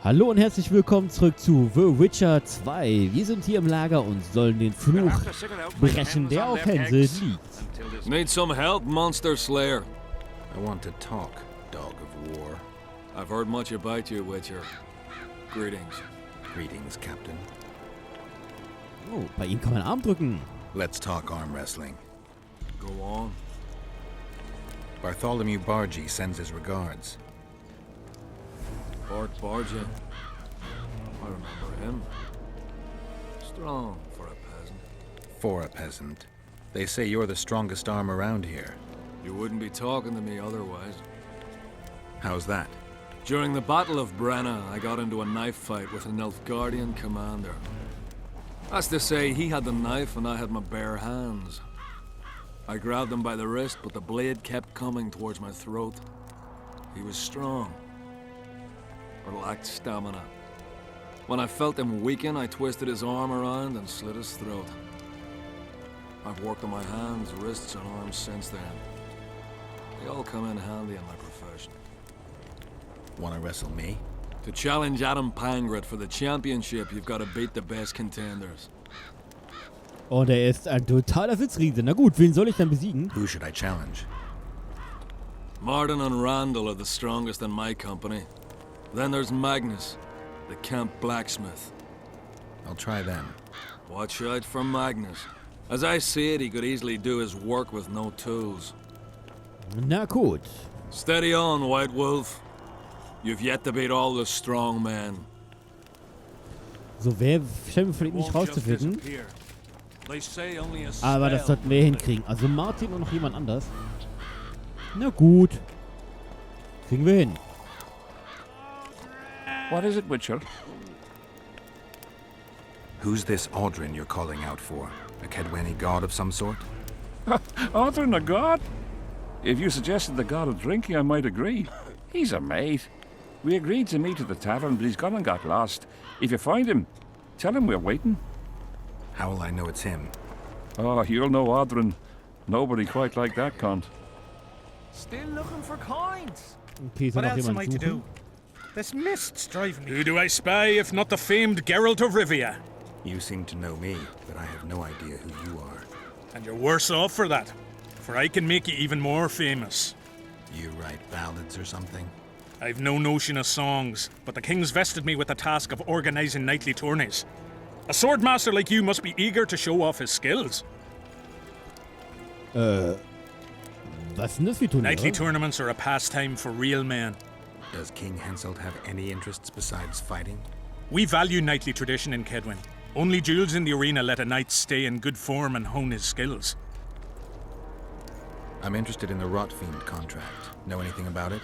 Hallo und herzlich willkommen zurück zu The Witcher 2. Wir sind hier im Lager und sollen den Fluch brechen, der auf Hänsel liegt. Need some help, Monster Slayer? I want to talk, dog of war. I've heard much about you, Witcher. Greetings. Greetings, Captain. Oh, bei ihm kann man Arm drücken. Let's talk arm wrestling. Go on. Bartholomew Bargy sends his regards. Bart Bargy. I remember him. Strong for a peasant. For a peasant. They say you're the strongest arm around here. You wouldn't be talking to me otherwise. How's that? During the Battle of Brenna, I got into a knife fight with an Nilfgaardian commander. That's to say, he had the knife and I had my bare hands. I grabbed him by the wrist, but the blade kept coming towards my throat. He was strong, but lacked stamina. When I felt him weaken, I twisted his arm around and slit his throat. I've worked on my hands, wrists, and arms since then. They all come in handy in my profession. Wanna wrestle me? To challenge Adam Pangret for the championship, you've got to beat the best contenders. Und er ist ein totaler Witzriese. Na gut, wen soll ich dann besiegen? Who should I challenge? Martin and Randall are the strongest in my company. Then there's Magnus, the camp blacksmith. I'll try them. Watch out for Magnus. As I see it, he could easily do his work with no tools. Na gut. Steady on, White Wolf. You've yet to beat all the strong men. So, wer scheint von ihm nicht rauszufinden. Aber das sollten wir hinkriegen. Also Martin und noch jemand anders. Na gut. Kriegen wir hin. What is it, Witcher? Who's this Aldrin you're calling out for? A Kedweni god of some sort? Aldrin, a god? If you suggested the god of drinking, I might agree. He's a mate. We agreed to meet at the tavern, but he's gone and got lost. If you find him, tell him we're waiting. How will I know it's him? Oh, you'll know Aldrin. Nobody quite like that cunt. Still looking for coins. Okay, soll What noch else am I jemand to suchen? do? This mist's driving me. Who do I spy if not the famed Geralt of Riva? You seem to know me, but I have no idea who you are. And you're worse off for that, for I can make you even more famous. You write ballads or something? I've no notion of songs, but the king's vested me with the task of organizing knightly tourneys. A swordmaster like you must be eager to show off his skills. Was sind das für Turniere? Knightly tournaments are a pastime for real men. Does King Henselt have any interests besides fighting? We value knightly tradition in Kedwen. Only duels in the arena let a knight stay in good form and hone his skills. I'm interested in the Rotfiend contract. Know anything about it?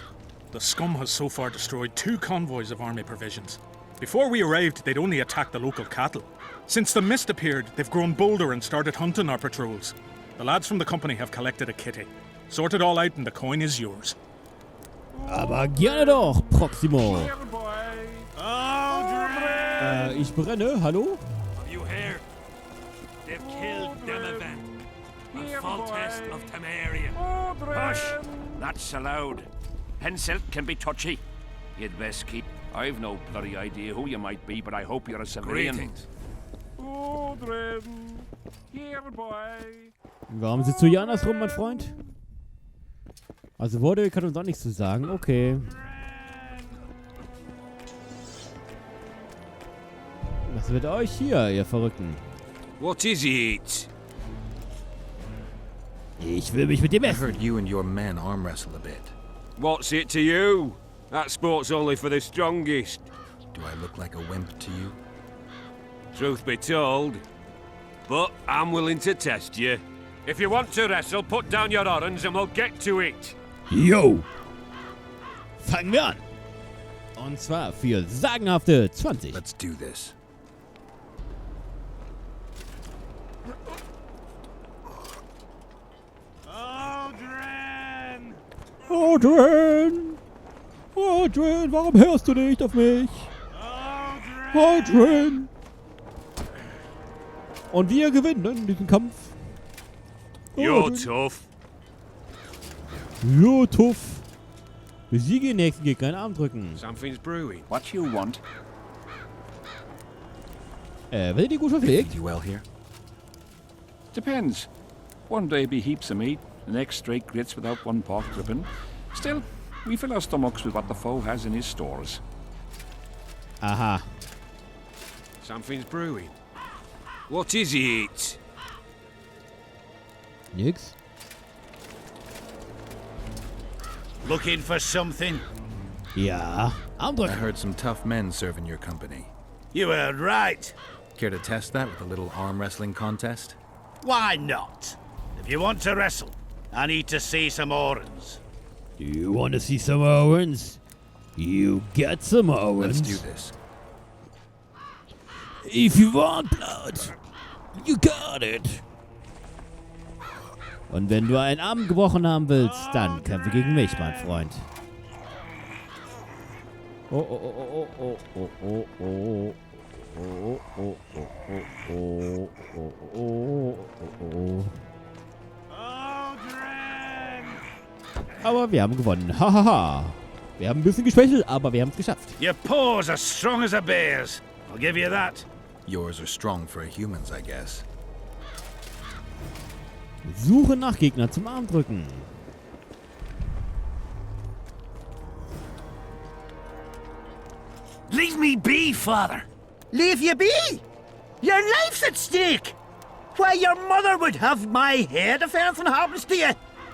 The scum has so far destroyed 2 convoys of army provisions. Before we arrived, they'd only attacked the local cattle. Since the mist appeared, they've grown bolder and started hunting our patrols. The lads from the company have collected a kitty. Sort it all out and the coin is yours. Aber gerne doch, Proximo. Ich brenne, hallo? Have you heard? They've killed Demavent, and Foltest of Temeria. Hush! That's allowed. Henselt can be touchy. You'd best keep... I've no bloody idea who you might be, but I hope you're a civilian. Greetings. Aldrin, here, boy. Warum sitzt du hier andersrum, mein Freund? Also wurde, kann uns auch nichts zu sagen. Okay. Was wird euch hier, ihr Verrückten? What is it? Ich will mich mit dir I messen. heard you and your men arm wrestle a bit. What's it to you? That sport's only for the strongest. Do I look like a wimp to you? Truth be told. But I'm willing to test you. If you want to wrestle, put down your orange and we'll get to it. Yo! Fangen wir an! Und zwar für sagenhafte 20. Let's do this. Aldrin! Aldrin, warum hörst du nicht auf mich? Aldrin! Und wir gewinnen diesen Kampf. You're Aldrin. tough. Ja, tough. Besiege den nächsten Gegner in den Arm drücken. Something's brewing. What you want? Wird die gut verpflegt? Feed you well here? Depends. One day be heaps of meat, the next straight grits without one pork dripping. Still, we fill our stomachs with what the foe has in his stores. Aha. Something's brewing. What is it? Nix. Looking for something? Ja. Arm I drücken. heard some tough men serve in your company. You heard right. Care to test that with a little arm wrestling contest? Why not? If you want to wrestle, I need to see some organs. Do you want to see some Owens? You get some Owens. Let's do this. If you want blood, you got it. Und wenn du einen Arm gebrochen haben willst, dann kämpfe gegen mich, mein Freund. Oh, oh, oh, oh, oh, oh, oh, oh, oh, oh, oh, oh, oh. Aber wir haben gewonnen. Hahaha. Wir haben ein bisschen geschwächelt, aber wir haben es geschafft. Your paws are strong as a bear's. I'll give you that. Yours are strong for a human's, I guess. Suche nach Gegner zum Arm drücken. Leave me be, father. Leave you be? Your life's at stake. Why, your mother would have my head if anything happens to you.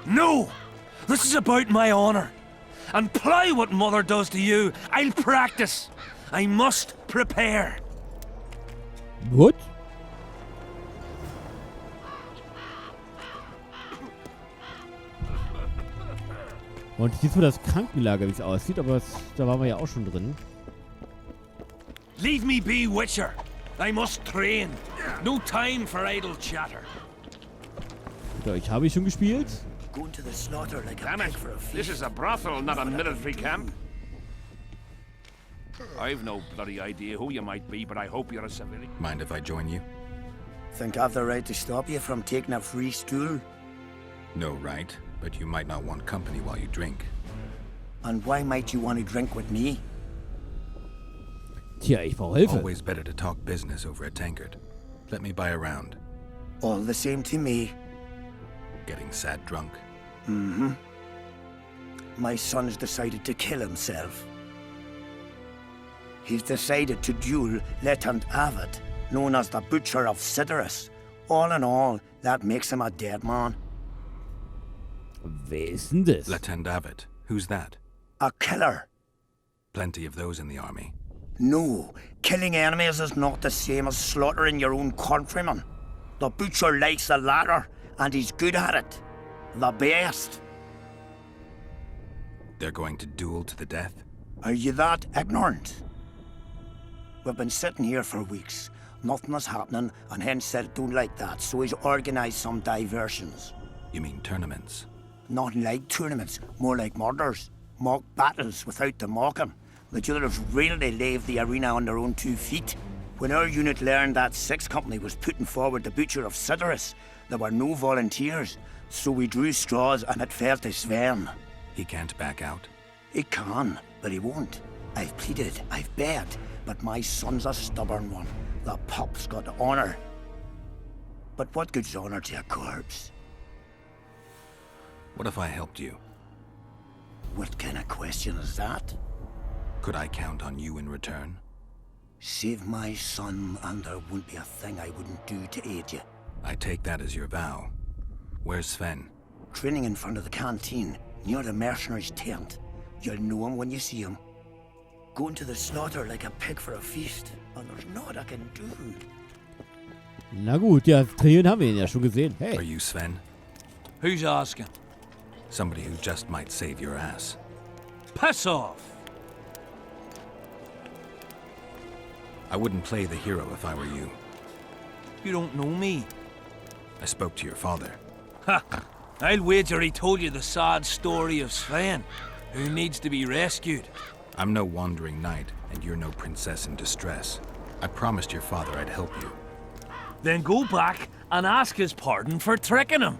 No! This is about my honor. And plough what mother does to you. I'll practice. I must prepare. What? Und diesmal das Krankenlager, wie es aussieht, aber da waren wir ja auch schon drin. Leave me be, Witcher. I must train. No time for idle chatter. Mit euch habe ich schon gespielt. Going to the slaughter like a Damn it! pig for a feast. This is a brothel, not a military camp. I've no bloody idea who you might be, but I hope you're a civilian. Mind if I join you? Think I've the right to stop you from taking a free stool? No, right? But you might not want company while you drink. And why might you want to drink with me? Tja, ich brauche Hilfe. Always better to talk business over a tankard. Let me buy a round. All the same to me. Getting sad drunk. Mm-hmm. My son's decided to kill himself. He's decided to duel Lieutenant Avid, known as the Butcher of Sidorus. All in all, that makes him a dead man. Wer ist denn das? Lieutenant Avid. Who's that? A killer. Plenty of those in the army. No, killing enemies is not the same as slaughtering your own countrymen. The Butcher likes the latter, and he's good at it. The best. They're going to duel to the death? Are you that ignorant? We've been sitting here for weeks. Nothing is happening, and hence said don't like that, so he's organised some diversions. You mean tournaments? Not like tournaments, more like murders. Mock battles without the mocking. The others really leave the arena on their own 2 feet. When our unit learned that 6th Company was putting forward the Butcher of Sidorus, there were no volunteers, so we drew straws and it fell to Sven. He can't back out? He can, but he won't. I've pleaded, I've begged, but my son's a stubborn one. The pup's got honour. But what good's honour to a corpse? What if I helped you? What kind of question is that? Could I count on you in return? Save my son, and there wouldn't be a thing I wouldn't do to aid you. I take that as your vow. Where's Sven? Training in front of the canteen, near the mercenaries' tent. You'll know him when you see him. Going to the slaughter like a pig for a feast, and there's naught I can do. Na gut, ja, trainieren haben wir ihn ja schon gesehen. Are Hey. you Sven? Who's asking? Somebody who just might save your ass. Piss off! I wouldn't play the hero if I were you. You don't know me. I spoke to your father. Ha! I'll wager he told you the sad story of Sven, who needs to be rescued. I'm no wandering knight, and you're no princess in distress. I promised your father I'd help you. Then go back and ask his pardon for tricking him.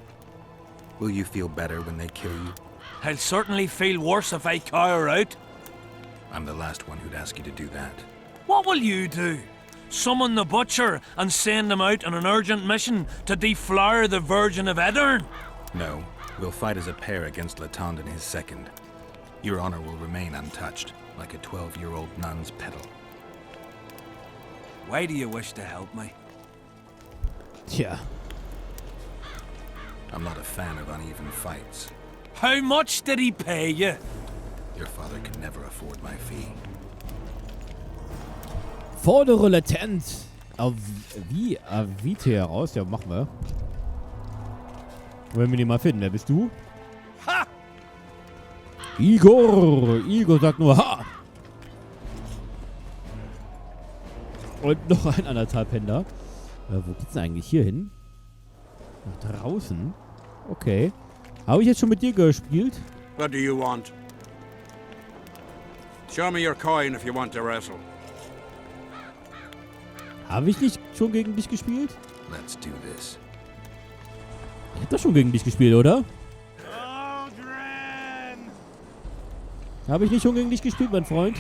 Will you feel better when they kill you? I'll certainly feel worse if I cow her out. I'm the last one who'd ask you to do that. What will you do? Summon the butcher and send him out on an urgent mission to deflower the Virgin of Edern? No, we'll fight as a pair against Latond and his second. Your honor will remain untouched, like a 12-year-old nun's petal. Why do you wish to help me? Tja. I'm not a fan of uneven fights. How much did he pay you? Your father could never afford my fee. Fordere latent. Wie? Vite heraus? Ja, machen wir. Wollen wir den mal finden? Wer bist du? Ha! Igor! Igor sagt nur Ha! Und noch ein anderthalb Händer. Wo geht's denn eigentlich hier hin? Nach draußen? Okay. Habe ich jetzt schon mit dir gespielt? What do you want? Show me your coin if you want to wrestle. Habe ich nicht schon gegen dich gespielt? Let's do this. Ich hab doch schon gegen dich gespielt, oder? Habe ich nicht schon gegen dich gespielt, mein Freund?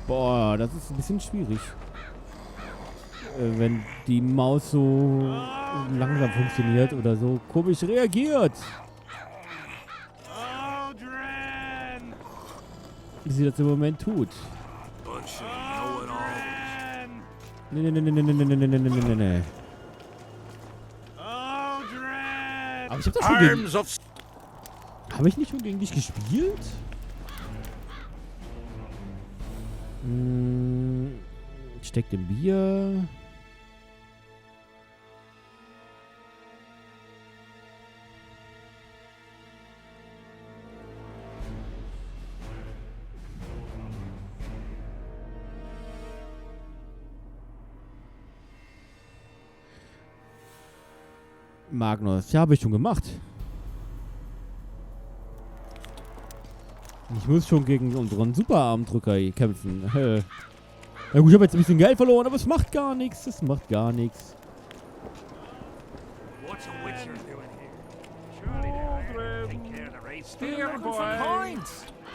Boah, das ist ein bisschen schwierig. Wenn die Maus so langsam funktioniert oder so komisch reagiert. Wie sie das im Moment tut. Nee. Aber ich hab das schon gegen... Habe ich nicht schon gegen dich gespielt? Steckt im Bier. Magnus, ja, habe ich schon gemacht. Ich muss schon gegen unseren Superarmdrücker kämpfen. Na gut, ich habe jetzt ein bisschen Geld verloren, aber es macht gar nichts. Es macht gar nichts.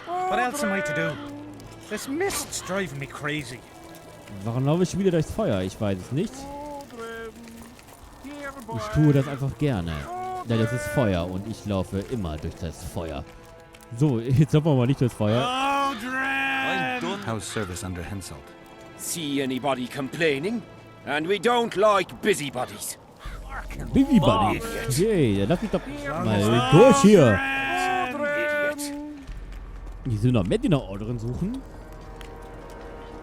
What else am I to do? This mist's driving me crazy. Warum laufe ich wieder durchs Feuer? Ich weiß es nicht. Ich tue das einfach gerne. Denn es ist Feuer und ich laufe immer durch das Feuer. So, jetzt laufen wir mal nicht durchs Feuer. How's service under Henselt? See anybody complaining? And we don't like busybodies. Busybody. Okay, dann lass mich doch mal durch hier. Die sind noch mit in der Ordnung suchen.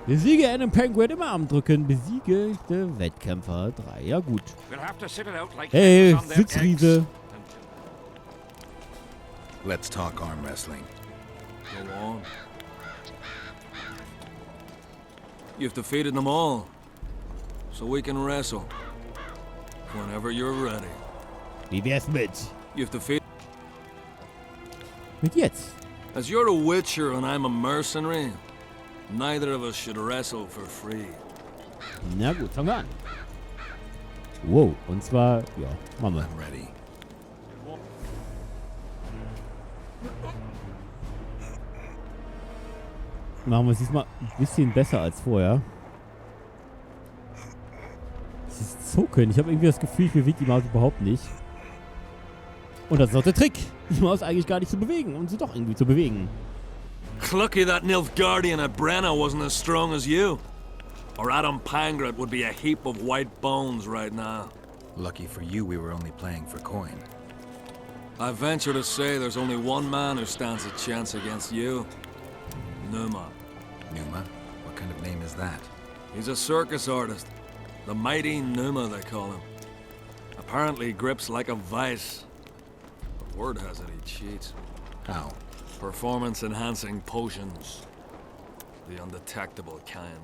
Besiege einen Penguin im Arm drücken. Besiegte Wettkämpfer 3. Ja gut. Hey, Sitzriese. Let's talk arm wrestling. Go on. You've defeated them all, so we can wrestle. Whenever you're ready. Wie wär's mit? You've defeated... Mit jetzt? As you're a witcher and I'm a mercenary, neither of us should wrestle for free. Na gut, fangen wir an. Wow, und zwar, ja, machen wir. I'm ready. Machen wir es diesmal ein bisschen besser als vorher. Das ist Zucken. Ich habe irgendwie das Gefühl, ich bewege die Maus überhaupt nicht. Und das ist auch der Trick. Die Maus eigentlich gar nicht zu bewegen, um sie doch irgendwie zu bewegen. Lucky that Nilfgaardian at Brenna wasn't as strong as you. Or Adam Pangrat would be a heap of white bones right now. Lucky for you, we were only playing for coin. I venture to say there's only one man who stands a chance against you. Numa. Numa? What kind of name is that? He's a circus artist. The mighty Numa, they call him. Apparently grips like a vice. But word has it he cheats. How? Performance-enhancing potions. The undetectable kind.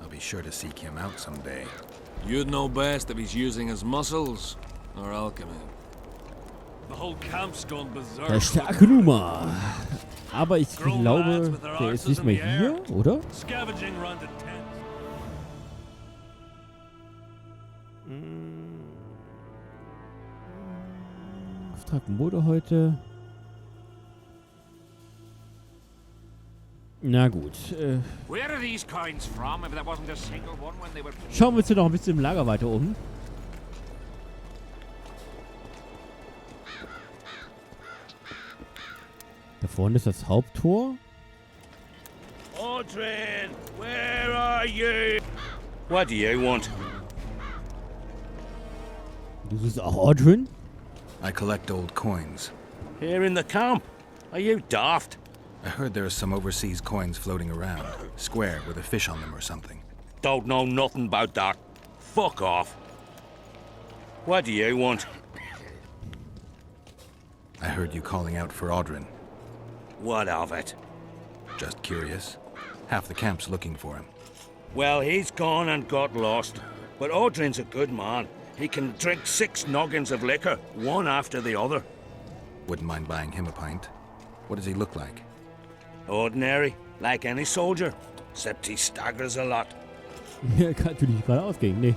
I'll be sure to seek him out someday. You'd know best if he's using his muscles or alchemy. The whole camp's gone berserk. Der starke Numa. Aber ich glaube, der ist nicht mehr hier, oder? Auftrag Mode heute. Na gut. Where are these coins from if there wasn't a single one when they were... Schauen wir uns hier noch ein bisschen im Lager weiter um. Da vorne ist das Haupttor. Audrin, where are you? What do you want? Du bist auch Audrin? I collect old coins. Here in the camp? Are you daft? I heard there are some overseas coins floating around. Square, with a fish on them or something. Don't know nothing about that. Fuck off. What do you want? I heard you calling out for Audrin. What of it? Just curious. Half the camp's looking for him. Well, he's gone and got lost. But Audrin's a good man. He can drink 6 noggins of liquor, one after the other. Wouldn't mind buying him a pint. What does he look like? Ordinary, like any soldier. Except he staggers a lot. Ja, kann natürlich nicht gerade ausgehen, nee.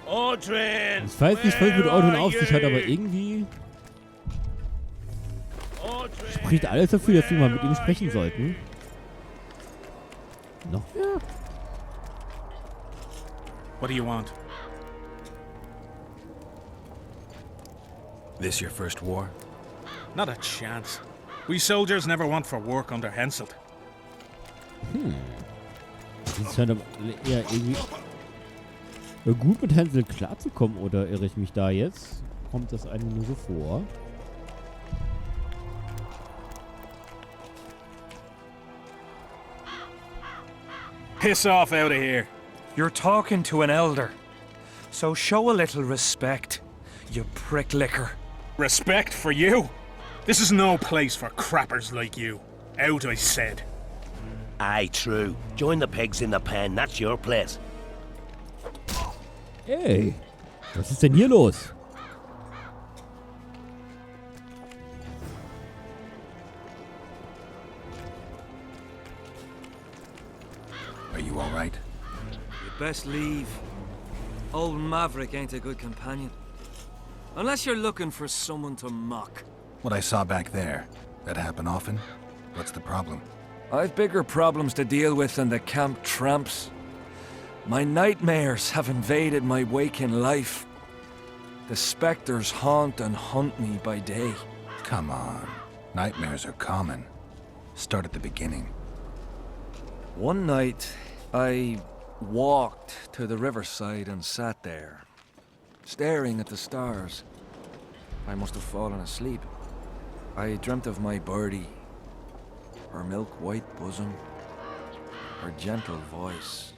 Audrin! Ich weiß nicht, was mit Audrin auf sich hat, aber irgendwie... spricht alles dafür, dass wir mal mit ihm sprechen sollten. Noch mehr? What do you want? This your first war? Not a chance. We soldiers never want for work under Henselt. Das scheint aber eher irgendwie gut mit Hänsel klarzukommen, oder irre ich mich da jetzt? Kommt das einem nur so vor? Piss off out of here. You're talking to an elder, so show a little respect, you prick licker. Respect for you? This is no place for crappers like you. Out, I said. Aye, true. Join the pigs in the pen, that's your place. Ey, was ist denn hier los? Are you all right? You best leave. Old Maverick ain't a good companion. Unless you're looking for someone to mock. What I saw back there, that happen often? What's the problem? I've bigger problems to deal with than the camp tramps. My nightmares have invaded my waking life. The specters haunt and hunt me by day. Come on. Nightmares are common. Start at the beginning. One night, I walked to the riverside and sat there, staring at the stars. I must have fallen asleep. I dreamt of my birdie, her milk-white bosom, her gentle voice.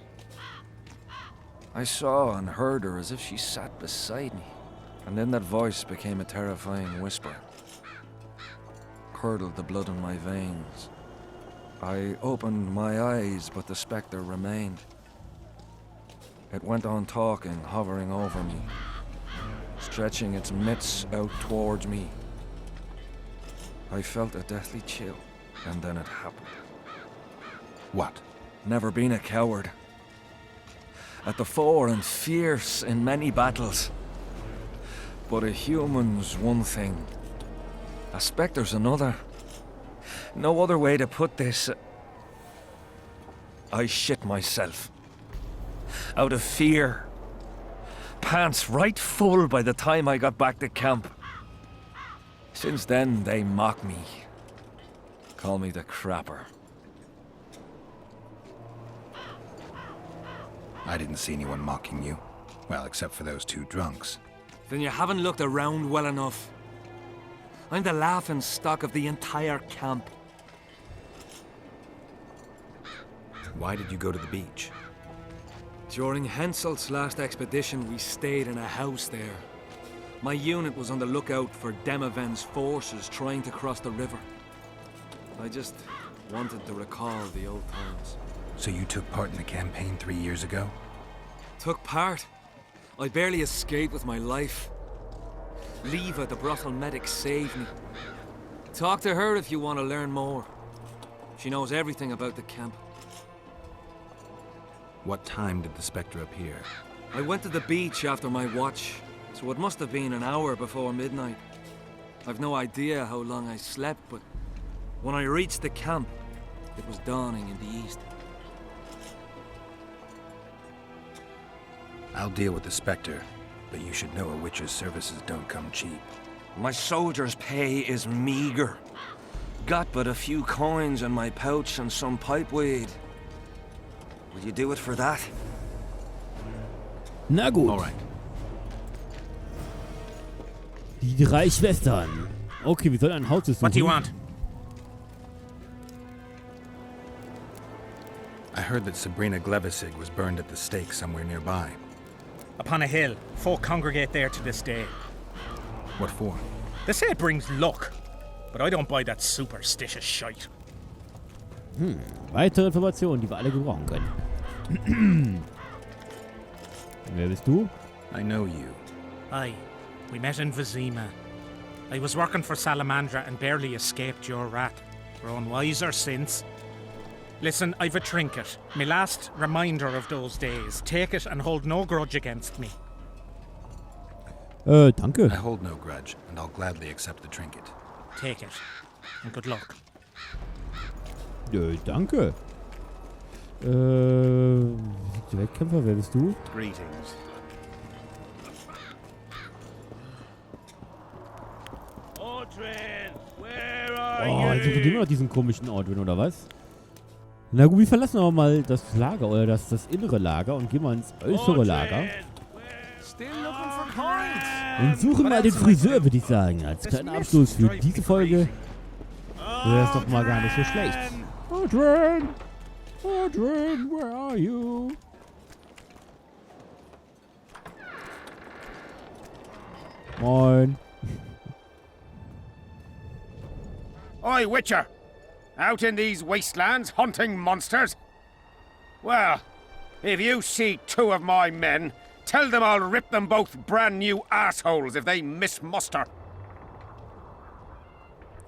I saw and heard her as if she sat beside me, and then that voice became a terrifying whisper, curdled the blood in my veins. I opened my eyes, but the spectre remained. It went on talking, hovering over me, stretching its mitts out towards me. I felt a deathly chill, and then it happened. What? Never been a coward. At the fore and fierce in many battles. But a human's one thing, a spectre's another. No other way to put this. I shit myself. Out of fear. Pants right full by the time I got back to camp. Since then, they mock me. Call me the crapper. I didn't see anyone mocking you. Well, except for those 2 drunks. Then you haven't looked around well enough. I'm the laughing stock of the entire camp. Why did you go to the beach? During Henselt's last expedition, we stayed in a house there. My unit was on the lookout for Demaven's forces trying to cross the river. I just wanted to recall the old times. So you took part in the campaign 3 years ago? Took part? I barely escaped with my life. Leva, the brothel medic, saved me. Talk to her if you want to learn more. She knows everything about the camp. What time did the spectre appear? I went to the beach after my watch, so it must have been an hour before midnight. I've no idea how long I slept, but when I reached the camp, it was dawning in the east. I'll deal with the Spectre, but you should know a witcher's services don't come cheap. My soldier's pay is meager. Got but a few coins in my pouch and some pipeweed. Will you do it for that? Na gut. All right. Die 3 Schwestern. Okay, wir sollen ein Haus suchen. What do you want? I heard that Sabrina Glevissig was burned at the stake somewhere nearby. Upon a hill. Folk congregate there to this day. What for? They say it brings luck. But I don't buy that superstitious shite. Weitere Informationen, die wir alle gebrauchen können. Wer bist du? I know you. Aye. We met in Vizima. I was working for Salamandra and barely escaped your rat. Grown wiser since. Listen, I've a trinket. My last reminder of those days. Take it and hold no grudge against me. Danke. I hold no grudge, and I'll gladly accept the trinket. Take it. And good luck. Danke. Die Wettkämpfer, wer bist du? Greetings. Audrin, where are Oh, jetzt suchen die immer noch diesen komischen Ort, oder was? Na gut, wir verlassen aber mal das Lager, oder das innere Lager und gehen mal ins äußere Lager. Und suchen mal den Friseur, würde ich sagen. Als kleiner Abschluss für diese Folge wäre das doch mal gar nicht so schlecht. Audrin! Audrin, where are you? Moin. Oi, Witcher! Out in these wastelands hunting monsters? Well, if you see 2 of my men, tell them I'll rip them both brand new assholes if they miss muster.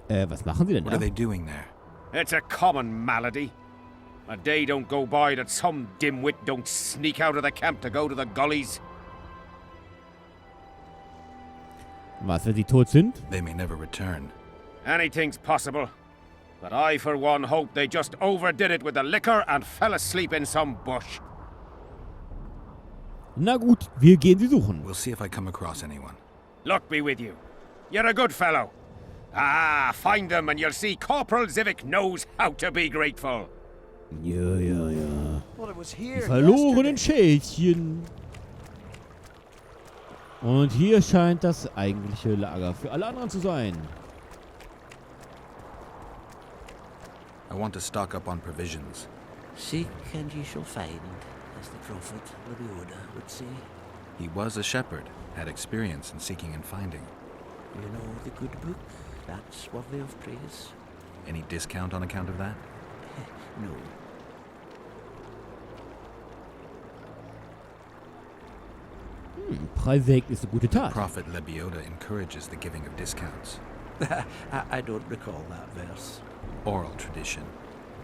Was machen sie denn What are da? they doing there? It's a common malady. A day don't go by that some dimwit don't sneak out of the camp to go to the gullies. Was, wenn sie tot sind? They may never return. Anything's possible. But I, for one, hope they just overdid it with the liquor and fell asleep in some bush. Na gut, wir gehen sie suchen. We'll see if I come across anyone. Luck be with you. You're a good fellow. Ah, find them and you'll see Corporal Zivik knows how to be grateful. Ja. Die verlorenen Schälchen. Und hier scheint das eigentliche Lager für alle anderen zu sein. I want to stock up on provisions. Seek and ye shall find, as the prophet Mörder would say. He was a shepherd, had experience in seeking and finding. You know the good book? That's worthy of praise. Any discount on account of that? No. Preissenken ist eine gute Tat. Prophet Lebioda encourages the giving of discounts. I don't recall that verse. Oral tradition.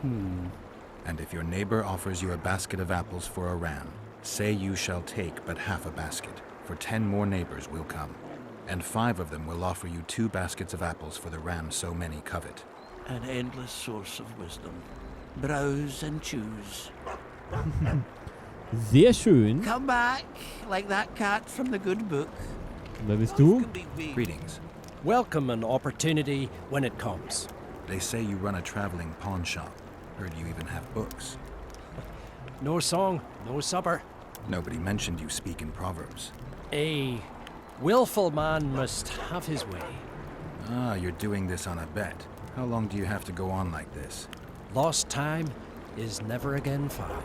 And if your neighbor offers you a basket of apples for a ram, say you shall take but half a basket, for 10 more neighbors will come. And 5 of them will offer you 2 baskets of apples for the ram so many covet. An endless source of wisdom. Browse and choose. Sehr schön. Come back, like that cat from the good book. Wer bist du? Greetings. Welcome an opportunity when it comes. They say you run a traveling pawn shop. Heard you even have books. No song, no supper. Nobody mentioned you speak in proverbs. A willful man must have his way. Ah, you're doing this on a bet. How long do you have to go on like this? Lost time is never again found.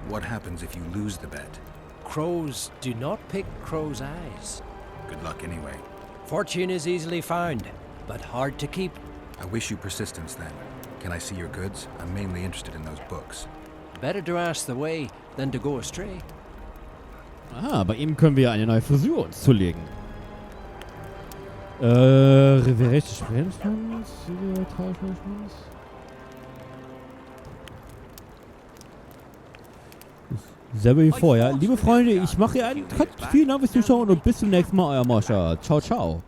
What happens if you lose the bet? Crows do not pick crows' eyes. Good luck anyway. Fortune is easily found, but hard to keep. I wish you persistence then. Can I see your goods? I'm mainly interested in those books. Better to ask the way than to go astray. Ah, bei ihm können wir eine neue Frisur uns zulegen. Rechte Sperrschwanz, Selber wie vorher. Liebe Freunde, ich mache hier einen Cut. Vielen Dank fürs Zuschauen und bis zum nächsten Mal, euer Moscher. Ciao, ciao.